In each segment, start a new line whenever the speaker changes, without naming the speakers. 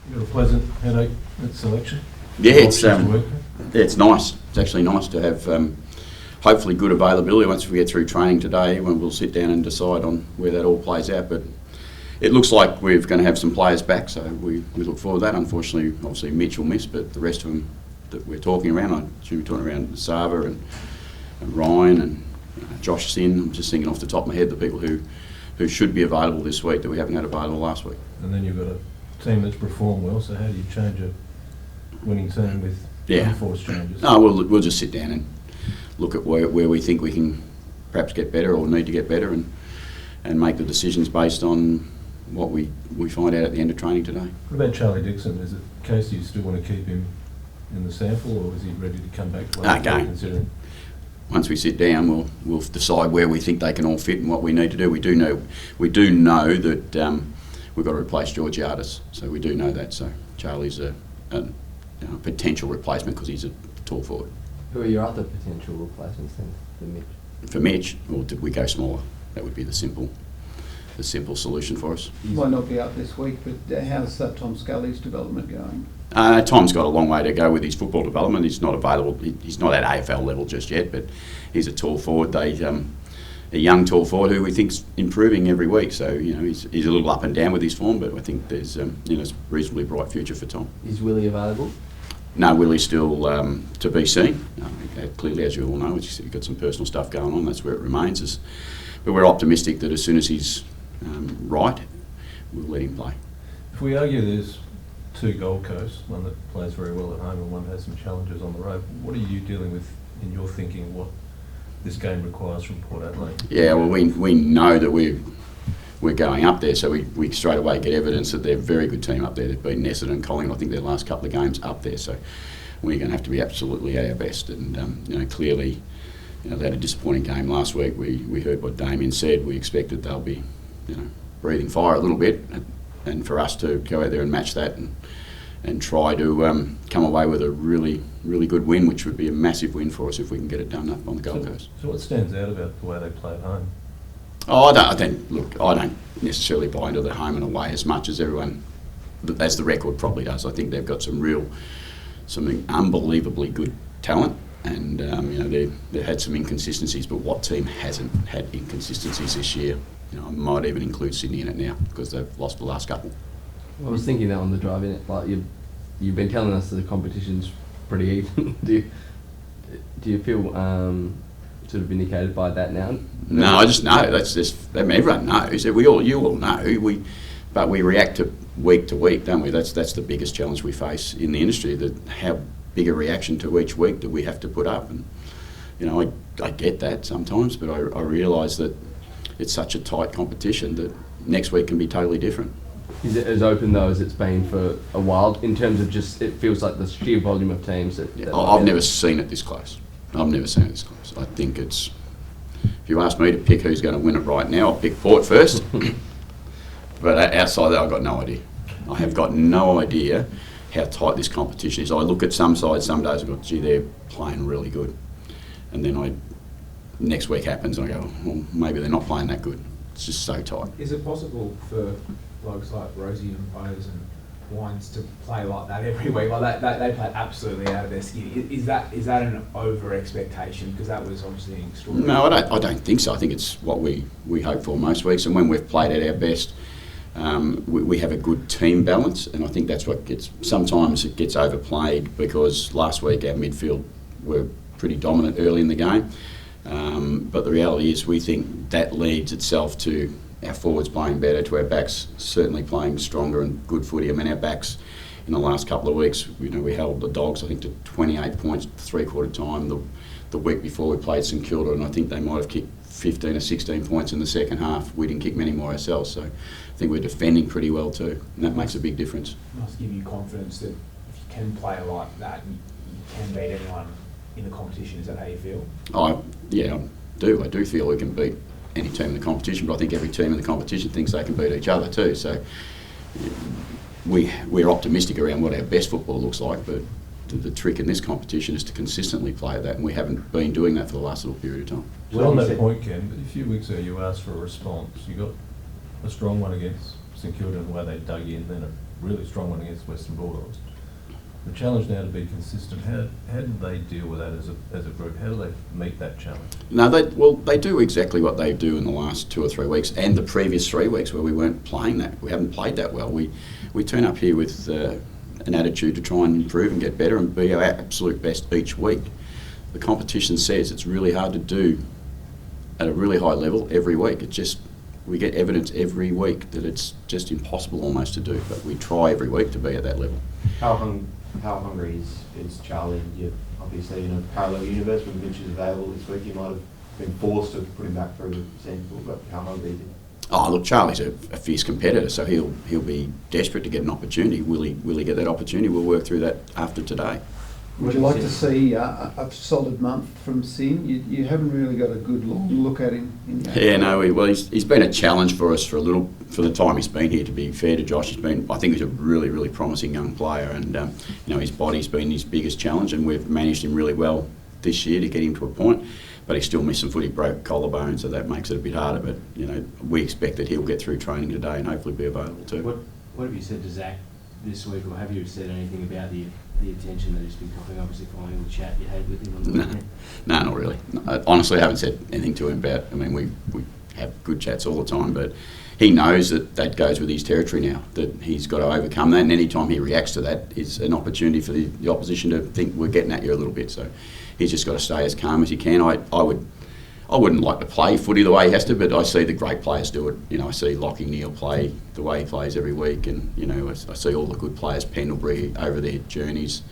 You got a pleasant headache at selection?
Yeah, it's nice. It's actually nice to have hopefully good availability once we get through training today, when we'll sit down and decide on where that all plays out. But it looks like we're going to have some players back, so we look forward to that. Unfortunately, obviously Mitch will miss, but the rest of them that we're talking around, I assume we're talking around Sava and Ryan and Josh Sin. I'm just thinking off the top of my head the people who should be available this week that we haven't had available last week.
And then you've got a team that's performed well, so how do you change a winning team with unforced changes?
No, we'll just sit down and look at where we think we can perhaps get better or need to get better, and make the decisions based on what we find out at the end of training today.
What about Charlie Dixon? Is it the case you still want to keep him in the sample, or is he ready to come back later?
Again, once we sit down, we'll decide where we think they can all fit and what we need to do. We do know that we've got to replace Georgiadis, so we do know that. So Charlie's a potential replacement because he's a tall forward.
Who are your other potential replacements then for Mitch?
For Mitch, or did we go smaller? That would be the simple solution for us.
He might not be up this week, but how's Tom Scully's development going?
Tom's got a long way to go with his football development. He's not available. He's not at AFL level just yet, but he's a tall forward. A young tall forward who we think's improving every week. So he's a little up and down with his form, but I think there's a reasonably bright future for Tom.
Is Willie available?
No, Willie's still to be seen. Clearly, as you all know, he's got some personal stuff going on. That's where it remains. But we're optimistic that as soon as he's right, we'll let him play.
If we argue there's two Gold Coasts, one that plays very well at home and one has some challenges on the road, what are you dealing with in your thinking, what this game requires from Port Adelaide?
Yeah, well, we know that we're going up there, so we straight away get evidence that they're a very good team up there. They've beaten Essendon and Collingwood, I think, their last couple of games up there, so we're going to have to be absolutely at our best. And clearly, they had a disappointing game last week. We heard what Damien said. We expected they'll be breathing fire a little bit, and for us to go out there and match that and try to come away with a really, really good win, which would be a massive win for us if we can get it done up on the Gold Coast.
So what stands out about the way they play at home?
I don't necessarily buy into the home and away as much as everyone, as the record probably does. I think they've got some unbelievably good talent, and they've had some inconsistencies, but what team hasn't had inconsistencies this year? I might even include Sydney in it now because they've lost the last couple.
I was thinking that on the drive in, like you've been telling us that the competition's pretty even. Do you feel sort of vindicated by that now?
No, I just know. That's just. Everyone knows. You all know. But we react to week, don't we? That's the biggest challenge we face in the industry. That how big a reaction to each week that we have to put up, and I get that sometimes, but I realise that it's such a tight competition that next week can be totally different.
Is it as open though as it's been for a while in terms of just it feels like the sheer volume of teams that
I've never seen it this close. I think it's, if you ask me to pick who's going to win it right now, I'll pick Port first. But outside that, I've got no idea. I have got no idea how tight this competition is. I look at some sides some days and go, gee, they're playing really good. And then next week happens and I go, well, maybe they're not playing that good. It's just so tight.
Is it possible for blokes like Rosie and Bowes and Wines to play like that every week? Like they play absolutely out of their skin. Is that an over expectation? Because that was obviously extraordinary.
No, I don't think so. I think it's what we hope for most weeks. And when we've played at our best, we have a good team balance, and I think that's what sometimes it gets overplayed because last week our midfield were pretty dominant early in the game. But the reality is we think that leads itself to our forwards playing better, to our backs certainly playing stronger and good footy. I mean, our backs in the last couple of weeks, we held the Dogs, I think, to 28 points at the three-quarter time. The week before we played St Kilda, and I think they might have kicked 15 or 16 points in the second half. We didn't kick many more ourselves, so I think we're defending pretty well too, and that makes a big difference.
It must give you confidence that if you can play like that, you can beat anyone in the competition. Is that how you feel? I do feel we can beat any team in the competition, but I think every team in the competition thinks they can beat each other too. So we're optimistic around what our best football looks like, but the trick in this competition is to consistently play that, and we haven't been doing that for the last little period of time.
Well, on that point, Ken, a few weeks ago you asked for a response. You got a strong one against St Kilda and the way they dug in, then really strong one against Western Bulldogs. The challenge now to be consistent, how do they deal with that as a group? How do they meet that challenge?
No, they do exactly what they do in the last 2 or 3 weeks and the previous 3 weeks where we weren't playing that. We haven't played that well. We turn up here with an attitude to try and improve and get better and be our absolute best each week. The competition says it's really hard to do at a really high level every week. We get evidence every week that it's just impossible almost to do, but we try every week to be at that level.
How hungry is Charlie? You're obviously in a parallel universe with Mitch is available this week. You might have been forced to put him back through the sample, but how hungry is he?
Oh, look, Charlie's a fierce competitor, so he'll be desperate to get an opportunity. Will he get that opportunity? We'll work through that after today.
Would you like to see a solid month from Sin? You haven't really got a good long look at him.
Yeah, no. He's been a challenge for us for the time he's been here. To be fair to Josh, I think he's a really, really promising young player, and his body's been his biggest challenge, and we've managed him really well this year to get him to a point. But he still missed some footy, broke collarbone, so that makes it a bit harder. But we expect that he'll get through training today and hopefully be available too.
What have you said to Zach this week, or have you said anything about the attention that he's been copping, obviously following the chat you had with him on the weekend?
No, not really. No, honestly, I haven't said anything to him about. I mean, we have good chats all the time, but he knows that goes with his territory now. That he's got to overcome that, and any time he reacts to that is an opportunity for the opposition to think we're getting at you a little bit. So he's just got to stay as calm as he can. I wouldn't like to play footy the way he has to, but I see the great players do it. I see Lockie Neal play the way he plays every week, and I see all the good players, Pendlebury, over their journeys,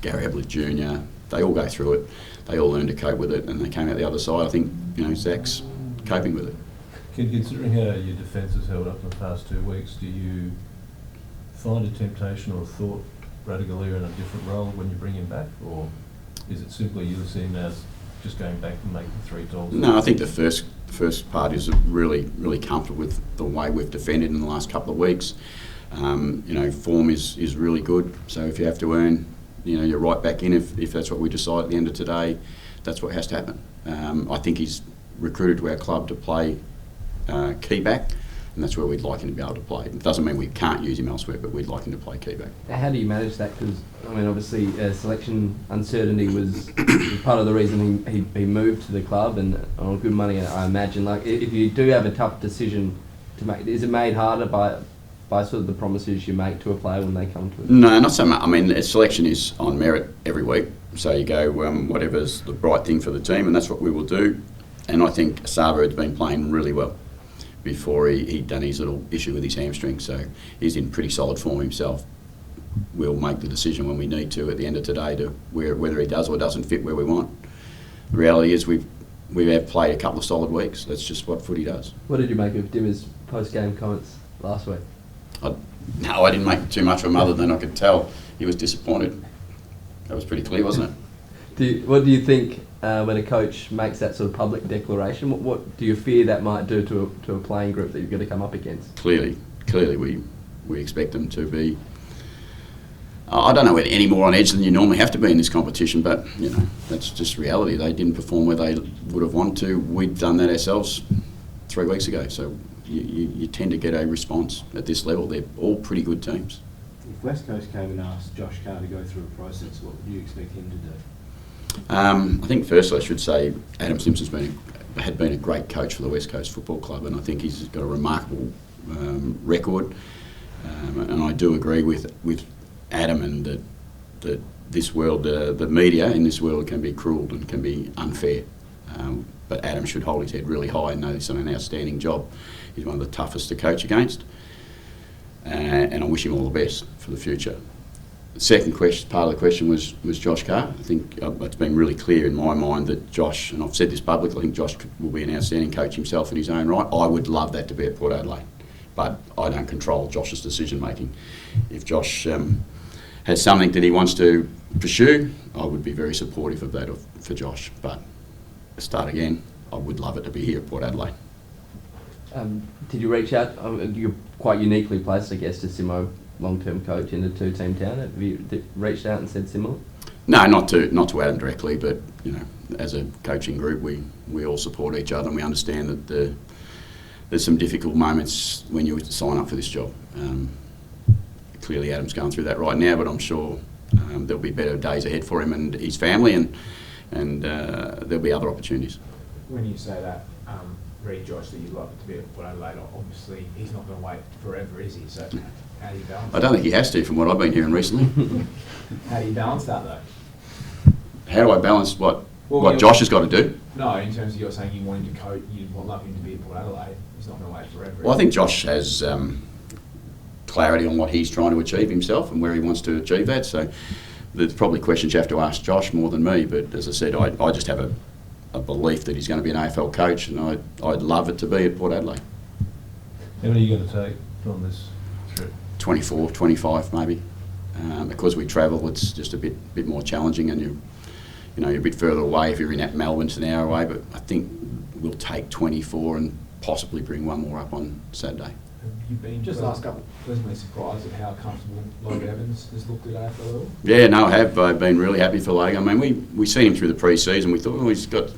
Gary Ablett Jr. They all go through it. They all learn to cope with it, and they came out the other side. I think Zach's coping with it.
Considering how your defence has held up in the past 2 weeks, do you find a temptation or a thought Radraddovic in a different role when you bring him back, or is it simply you see him as just going back and making 3 goals?
No, I think the first part is really, really comfortable with the way we've defended in the last couple of weeks. Form is really good, so if you have to earn, you're right back in if that's what we decide at the end of today, that's what has to happen. I think he's recruited to our club to play key back, and that's where we'd like him to be able to play. It doesn't mean we can't use him elsewhere, but we'd like him to play key back.
How do you manage that? Because, obviously selection uncertainty was part of the reason he moved to the club, and on good money, I imagine. Like, if you do have a tough decision to make, is it made harder by sort of the promises you make to a player when they come to it?
No, not so much. I mean, selection is on merit every week, so you go whatever's the right thing for the team, and that's what we will do. And I think Saba had been playing really well before he'd done his little issue with his hamstring, so he's in pretty solid form himself. We'll make the decision when we need to at the end of today to whether he does or doesn't fit where we want. The reality is we have played a couple of solid weeks. That's just what footy does.
What did you make of Dimmer's post-game comments last week?
I didn't make too much of him other than I could tell he was disappointed. That was pretty clear, wasn't it?
What do you think when a coach makes that sort of public declaration? What do you fear that might do to a playing group that you're going to come up against?
Clearly, we expect them to be. I don't know whether any more on edge than you normally have to be in this competition, but that's just reality. They didn't perform where they would have wanted to. We'd done that ourselves 3 weeks ago, so you tend to get a response at this level. They're all pretty good teams.
If West Coast came and asked Josh Carr to go through a process, what would you expect him to do?
I think firstly I should say Adam Simpson's had been a great coach for the West Coast Football Club, and I think he's got a remarkable record. And I do agree with Adam, and that this world, the media in this world can be cruel and can be unfair. But Adam should hold his head really high and know he's done an outstanding job. He's one of the toughest to coach against, and I wish him all the best for the future. The second question, part of the question was Josh Carr. I think it's been really clear in my mind that Josh, and I've said this publicly, I think Josh will be an outstanding coach himself in his own right. I would love that to be at Port Adelaide, but I don't control Josh's decision making. If Josh has something that he wants to pursue, I would be very supportive of that for Josh. But to start again, I would love it to be here at Port Adelaide.
Did you reach out? You're quite uniquely placed, I guess, to Simo, long-term coach in a two-team town. Have you reached out and said similar?
No, not to Adam directly, but as a coaching group, we all support each other, and we understand that there's some difficult moments when you sign up for this job. clearly Adam's going through that right now, but I'm sure there'll be better days ahead for him and his family, and there'll be other opportunities.
When you say that, Reed Josh, that you'd love it to be at Port Adelaide, obviously he's not going to wait forever, is he? So how do you balance
I don't think he has to, from what I've been hearing recently.
How do you balance that though?
How do I balance what
Well,
Josh has got to do?
No, in terms of you're saying you want him to coach, you would love him to be at Port Adelaide. He's not going to wait forever.
Well, I think Josh has clarity on what he's trying to achieve himself and where he wants to achieve that. So there's probably questions you have to ask Josh more than me. But as I said, I just have a belief that he's going to be an AFL coach, and I'd love it to be at Port Adelaide.
How many are you going to take on this trip?
24, 25 maybe. Because we travel, it's just a bit more challenging, and you're a bit further away. If you're in at Melbourne, it's an hour away. But I think we'll take 24 and possibly bring one more up on Saturday.
Have you been
Just last couple.
pleasantly surprised at how comfortable Logan Evans has looked at AFL level?
Yeah, no, I have. I've been really happy for Logan. I mean, we seen him through the pre-season. We thought, he's got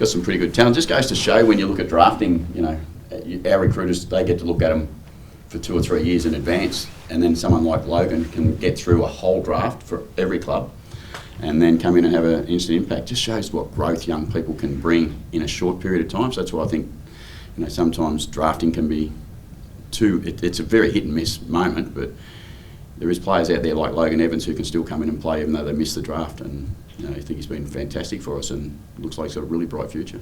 some pretty good talent. Just goes to show when you look at drafting, our recruiters, they get to look at him for 2 or 3 years in advance, and then someone like Logan can get through a whole draft for every club and then come in and have an instant impact. Just shows what growth young people can bring in a short period of time. So that's why I think, sometimes drafting can be it's a very hit and miss moment, but there is players out there like Logan Evans who can still come in and play even though they missed the draft, and I think he's been fantastic for us and looks like he's got a really bright future.